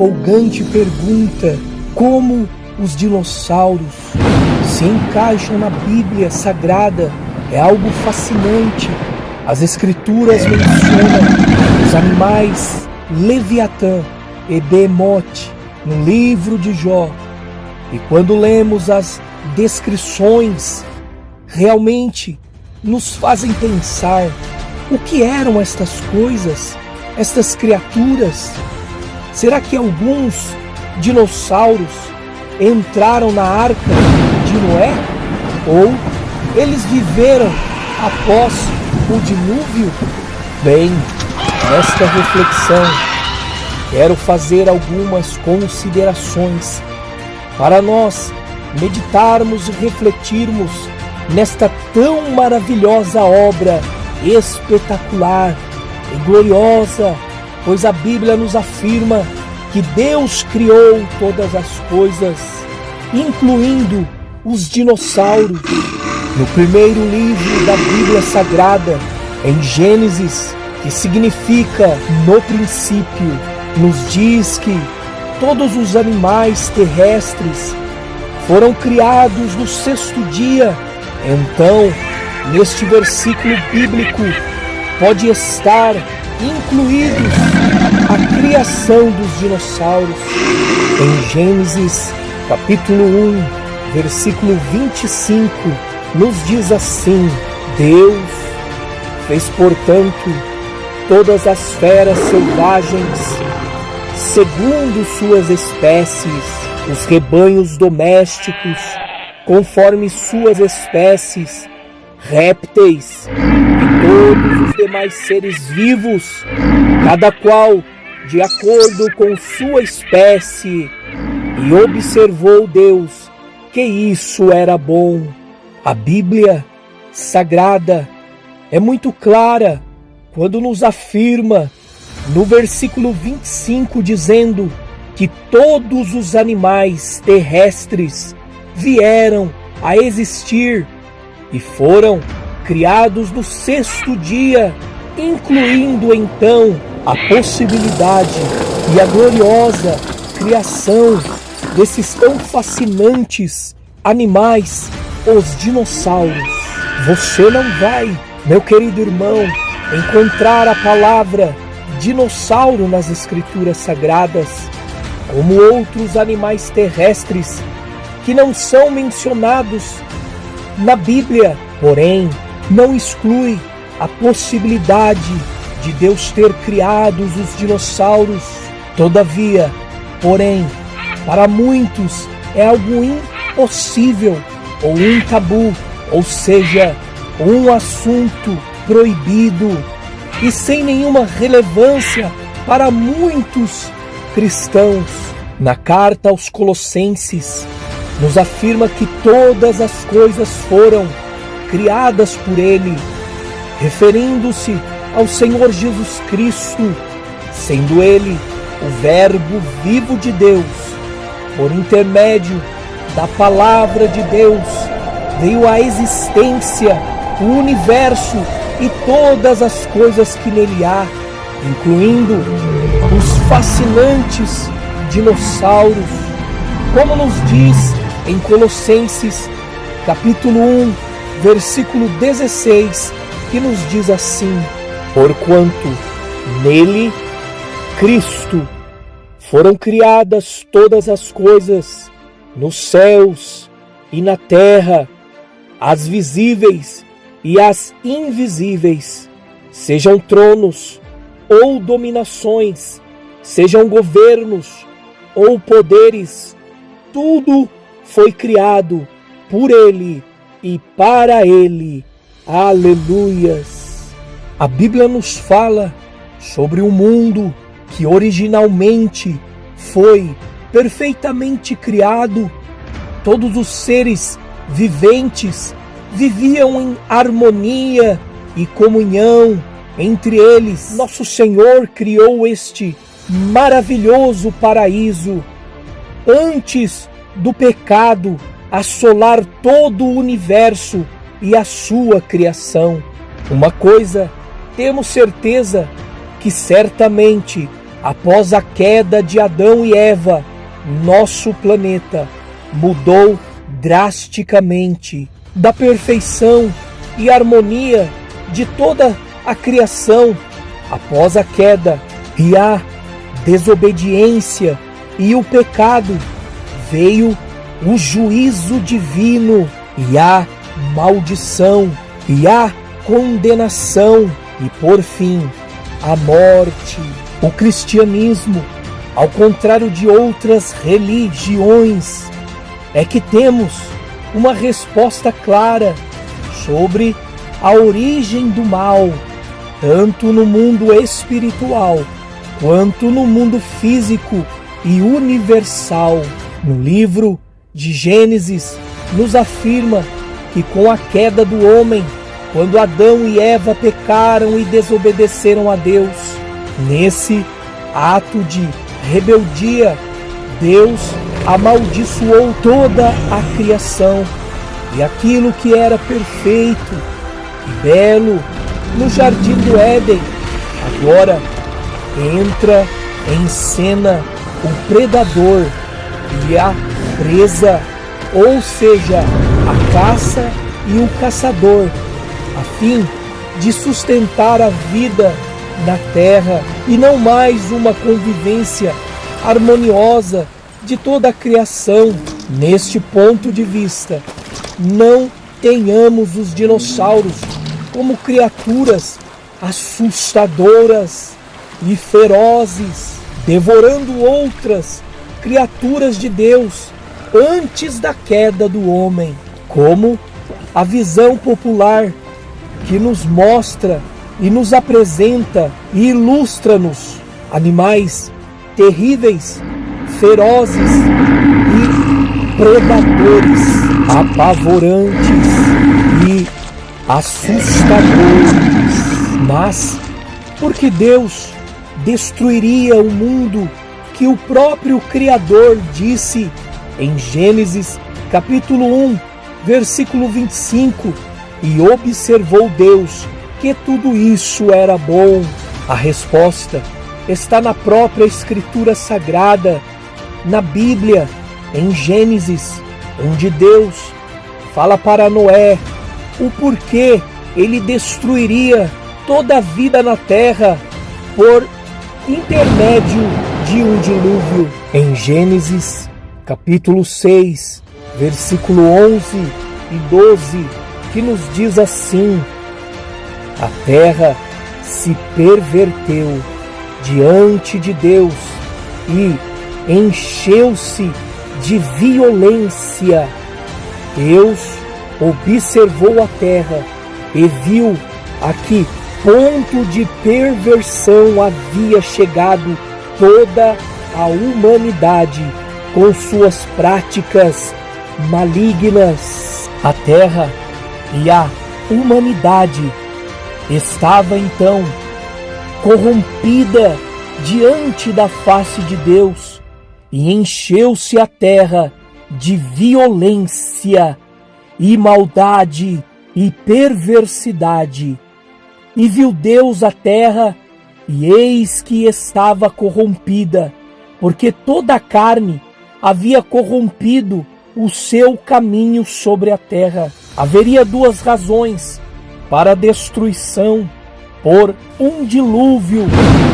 empolgante pergunta: como os dinossauros se encaixam na Bíblia Sagrada? É algo fascinante. As Escrituras mencionam os animais Leviatã e Behemoth no livro de Jó. E quando lemos as descrições, realmente nos fazem pensar: o que eram estas coisas, estas criaturas? Será que alguns dinossauros entraram na arca de Noé? Ou eles viveram após o dilúvio? Bem, nesta reflexão, quero fazer algumas considerações para nós meditarmos e refletirmos nesta tão maravilhosa obra, espetacular e gloriosa, pois a Bíblia nos afirma que Deus criou todas as coisas, incluindo os dinossauros. No primeiro livro da Bíblia Sagrada, em Gênesis, que significa no princípio, nos diz que todos os animais terrestres foram criados no sexto dia. Então, neste versículo bíblico, pode estar incluídos a criação dos dinossauros. Em Gênesis, capítulo 1, versículo 25, nos diz assim: Deus fez, portanto, todas as feras selvagens, segundo suas espécies, os rebanhos domésticos, conforme suas espécies, répteis e todos os demais seres vivos, cada qual de acordo com sua espécie. E observou Deus que isso era bom. A Bíblia Sagrada é muito clara quando nos afirma no versículo 25, dizendo que todos os animais terrestres vieram a existir e foram criados no sexto dia, incluindo então a possibilidade e a gloriosa criação desses tão fascinantes animais, os dinossauros. Você não vai, meu querido irmão, encontrar a palavra dinossauro nas Escrituras Sagradas, como outros animais terrestres que não são mencionados na Bíblia. Porém, não exclui a possibilidade de Deus ter criado os dinossauros. Todavia, porém, para muitos é algo impossível ou um tabu, ou seja, um assunto proibido e sem nenhuma relevância para muitos cristãos. Na carta aos Colossenses, nos afirma que todas as coisas foram criadas por Ele, referindo-se ao Senhor Jesus Cristo, sendo Ele o Verbo vivo de Deus. Por intermédio da Palavra de Deus, veio à existência o universo e todas as coisas que nele há, incluindo os fascinantes dinossauros, como nos diz em Colossenses, capítulo 1, versículo 16, que nos diz assim: porquanto nele, Cristo, foram criadas todas as coisas, nos céus e na terra, as visíveis e as invisíveis, sejam tronos ou dominações, sejam governos ou poderes, tudo foi criado por Ele e para Ele. Aleluias! A Bíblia nos fala sobre um mundo que originalmente foi perfeitamente criado. Todos os seres viventes viviam em harmonia e comunhão entre eles. Nosso Senhor criou este maravilhoso paraíso antes do pecado assolar todo o universo e a sua criação. Uma coisa temos certeza, que certamente após a queda de Adão e Eva, nosso planeta mudou drasticamente. Da perfeição e harmonia de toda a criação, após a queda e a desobediência e o pecado, veio o juízo divino e a maldição e a condenação e, por fim, a morte. O cristianismo, ao contrário de outras religiões, é que temos uma resposta clara sobre a origem do mal, tanto no mundo espiritual quanto no mundo físico e universal. No livro de Gênesis, nos afirma que com a queda do homem, quando Adão e Eva pecaram e desobedeceram a Deus, nesse ato de rebeldia, Deus amaldiçoou toda a criação, e aquilo que era perfeito e belo no jardim do Éden, agora entra em cena o predador e a presa, ou seja, a caça e o caçador, a fim de sustentar a vida na terra e não mais uma convivência harmoniosa de toda a criação. Neste ponto de vista, não tenhamos os dinossauros como criaturas assustadoras e ferozes, devorando outras criaturas de Deus antes da queda do homem, como a visão popular que nos mostra e nos apresenta e ilustra-nos animais terríveis, ferozes e predadores, apavorantes e assustadores. Mas porque Deus destruiria o mundo que o próprio Criador disse em Gênesis capítulo 1, versículo 25, e observou Deus que tudo isso era bom. A resposta está na própria Escritura Sagrada, na Bíblia, em Gênesis, onde Deus fala para Noé o porquê ele destruiria toda a vida na terra por intermédio de um dilúvio. Em Gênesis, capítulo 6, versículo 11 e 12, que nos diz assim: a terra se perverteu diante de Deus e encheu-se de violência. Deus observou a terra e viu a que ponto de perversão havia chegado toda a humanidade com suas práticas malignas. A terra e a humanidade estava então corrompida diante da face de Deus, e encheu-se a terra de violência e maldade e perversidade. E viu Deus a terra, e eis que estava corrompida, porque toda a carne havia corrompido o seu caminho sobre a terra. Haveria duas razões para a destruição por um dilúvio.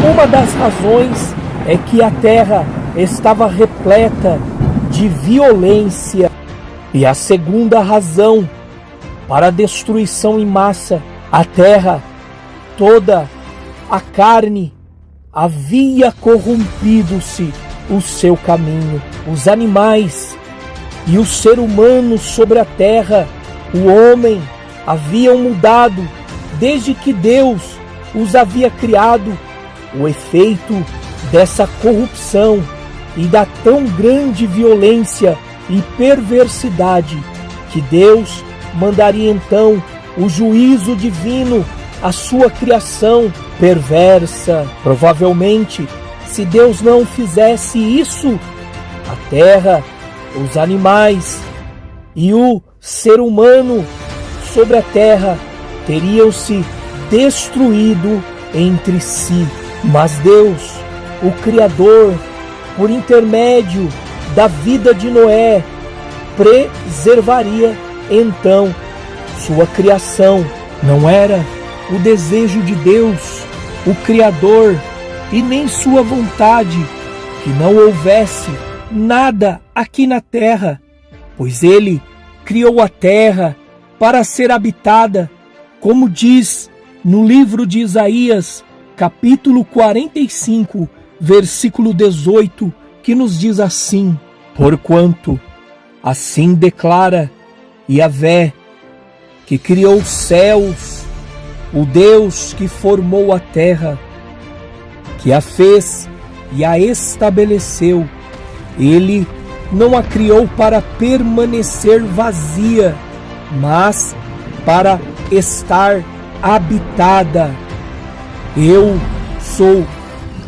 Uma das razões é que a terra estava repleta de violência. E a segunda razão para a destruição em massa, a terra, toda a carne, havia corrompido-se o seu caminho. Os animais e o ser humano sobre a terra, o homem, haviam mudado desde que Deus os havia criado. O efeito dessa corrupção e da tão grande violência e perversidade que Deus mandaria então o juízo divino à sua criação perversa. Provavelmente, se Deus não fizesse isso, a terra, os animais e o ser humano sobre a terra teriam se destruído entre si. Mas Deus, o Criador, por intermédio da vida de Noé, preservaria então sua criação. Não era o desejo de Deus, o Criador, e nem sua vontade que não houvesse nada aqui na terra, pois Ele criou a terra para ser habitada, como diz no livro de Isaías, capítulo 45, versículo 18, que nos diz assim: porquanto assim declara Yahvé, que criou os céus, o Deus que formou a terra, que a fez e a estabeleceu. Ele não a criou para permanecer vazia, mas para estar habitada. Eu sou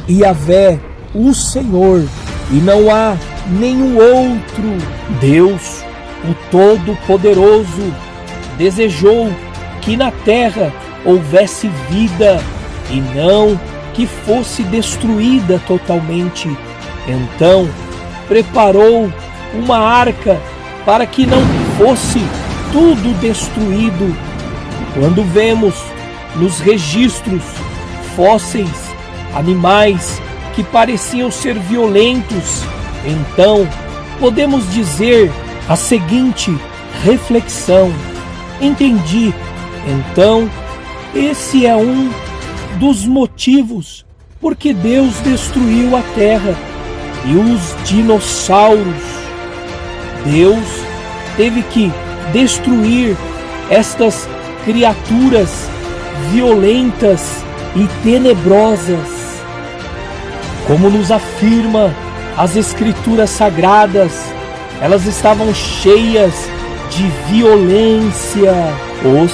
Yahvé, o Senhor, e não há nenhum outro. Deus, o Todo-Poderoso, desejou que na terra houvesse vida e não que fosse destruída totalmente. Então, preparou uma arca para que não fosse tudo destruído. Quando vemos nos registros fósseis animais que pareciam ser violentos, então podemos dizer a seguinte reflexão: entendi, então esse é um dos motivos por que Deus destruiu a terra e os dinossauros. Deus teve que destruir estas criaturas violentas e tenebrosas. Como nos afirma as Escrituras Sagradas, elas estavam cheias de violência. Os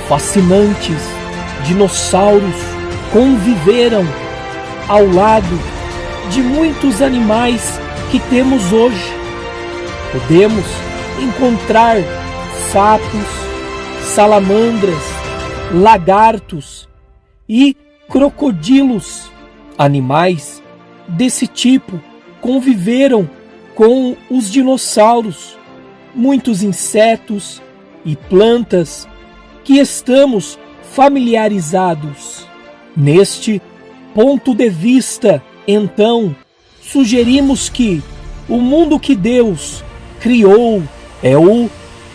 fascinantes dinossauros conviveram ao lado de muitos animais que temos hoje. Podemos encontrar sapos, salamandras, lagartos e crocodilos. Animais desse tipo conviveram com os dinossauros. Muitos insetos e plantas que estamos familiarizados. Neste ponto de vista, então, sugerimos que o mundo que Deus criou é o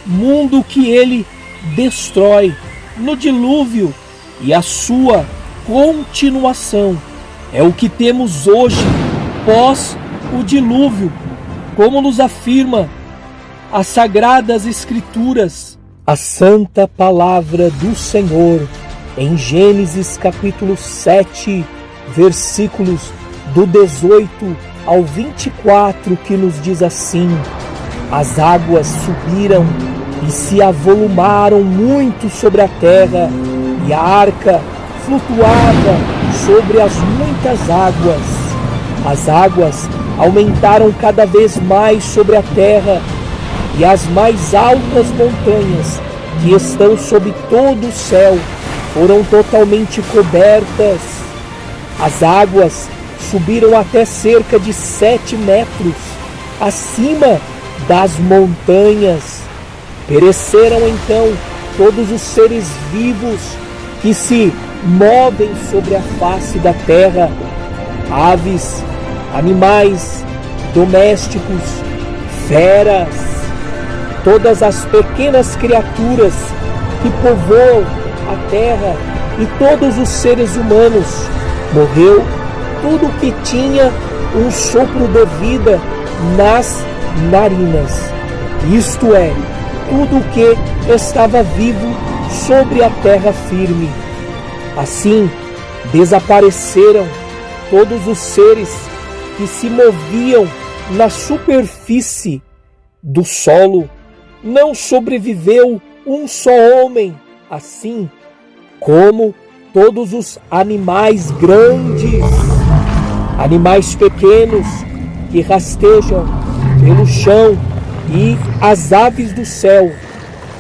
mundo que Ele destrói no dilúvio, e a sua continuação é o que temos hoje pós o dilúvio, como nos afirma as Sagradas Escrituras, a santa palavra do Senhor, em Gênesis capítulo 7, versículos do 18 ao 24, que nos diz assim: as águas subiram e se avolumaram muito sobre a terra, e a arca flutuava sobre as muitas águas. As águas aumentaram cada vez mais sobre a terra, e as mais altas montanhas que estão sob todo o céu foram totalmente cobertas. As águas subiram até cerca de 7 metros acima das montanhas. Pereceram então todos os seres vivos que se movem sobre a face da terra, aves, animais domésticos, feras, todas as pequenas criaturas que povoam a terra e todos os seres humanos. Morreu tudo que tinha um sopro de vida nas narinas, isto é, tudo que estava vivo sobre a terra firme. Assim, desapareceram todos os seres que se moviam na superfície do solo. Não sobreviveu um só homem, assim como todos os animais grandes, animais pequenos que rastejam pelo chão e as aves do céu.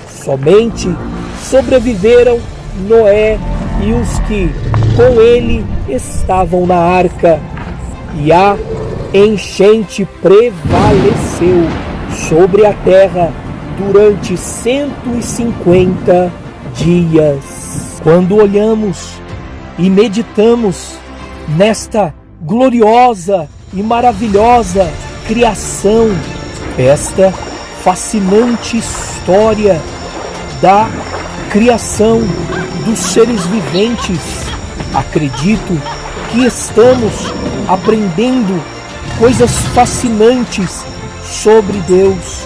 Somente sobreviveram Noé e os que com ele estavam na arca. e a enchente prevaleceu sobre a terra durante 150 dias. Quando olhamos e meditamos nesta gloriosa e maravilhosa criação, esta fascinante história da criação dos seres viventes, acredito que estamos aprendendo coisas fascinantes sobre Deus,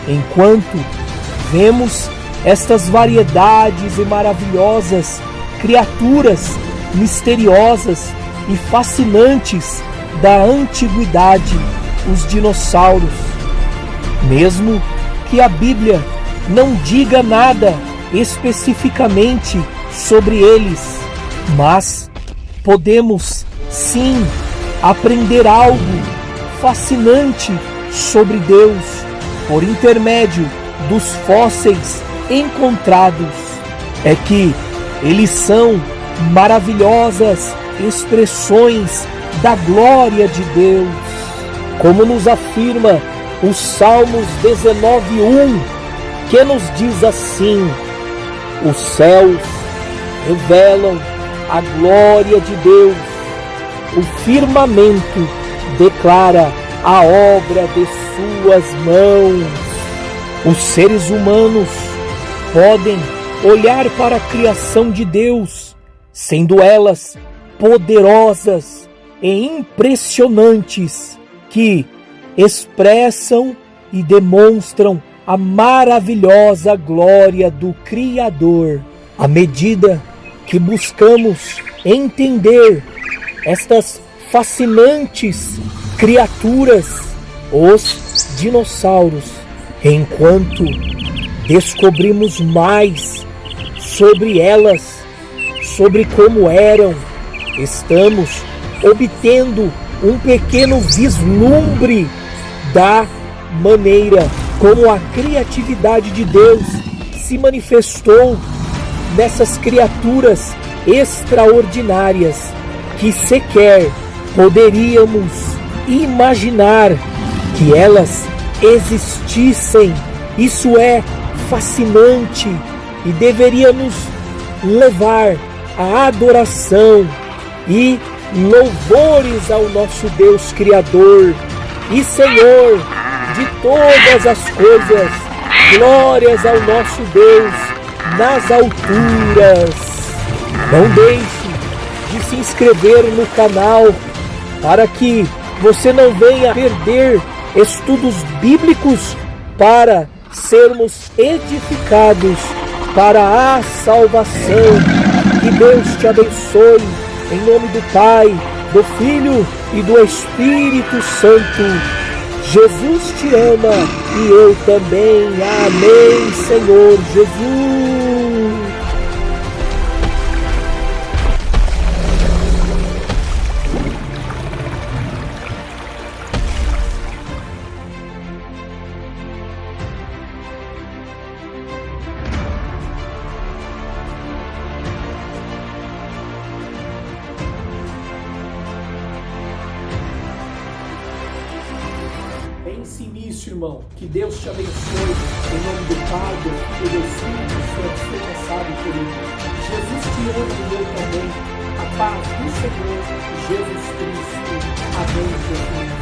enquanto vemos estas variedades e maravilhosas criaturas misteriosas e fascinantes da antiguidade, os dinossauros. Mesmo que a Bíblia não diga nada especificamente sobre eles, mas podemos sim aprender algo fascinante sobre Deus por intermédio dos fósseis encontrados. É que eles são maravilhosas expressões da glória de Deus, como nos afirma os Salmos 19:1, que nos diz assim: os céus revelam a glória de Deus, o firmamento declara a obra de suas mãos. Os seres humanos podem olhar para a criação de Deus, sendo elas poderosas e impressionantes, que expressam e demonstram a maravilhosa glória do Criador. À medida que buscamos entender estas fascinantes criaturas, os dinossauros, enquanto descobrimos mais sobre elas, sobre como eram, estamos obtendo um pequeno vislumbre da maneira como a criatividade de Deus se manifestou nessas criaturas extraordinárias que sequer poderíamos imaginar que elas existissem. Isso é fascinante e deveria nos levar à adoração e louvores ao nosso Deus Criador e Senhor de todas as coisas. Glórias ao nosso Deus nas alturas. Não deixe de se inscrever no canal para que você não venha perder estudos bíblicos para sermos edificados para a salvação. Que Deus te abençoe, em nome do Pai, do Filho e do Espírito Santo. Jesus te ama e eu também. Amém, Senhor Jesus. Pense nisso, irmão. Que Deus te abençoe. Em nome do Pai, do Filho e do Espírito Santo. Seja sábio, querido. Jesus te ama e eu também. A paz do Senhor Jesus Cristo. Amém, Jesus.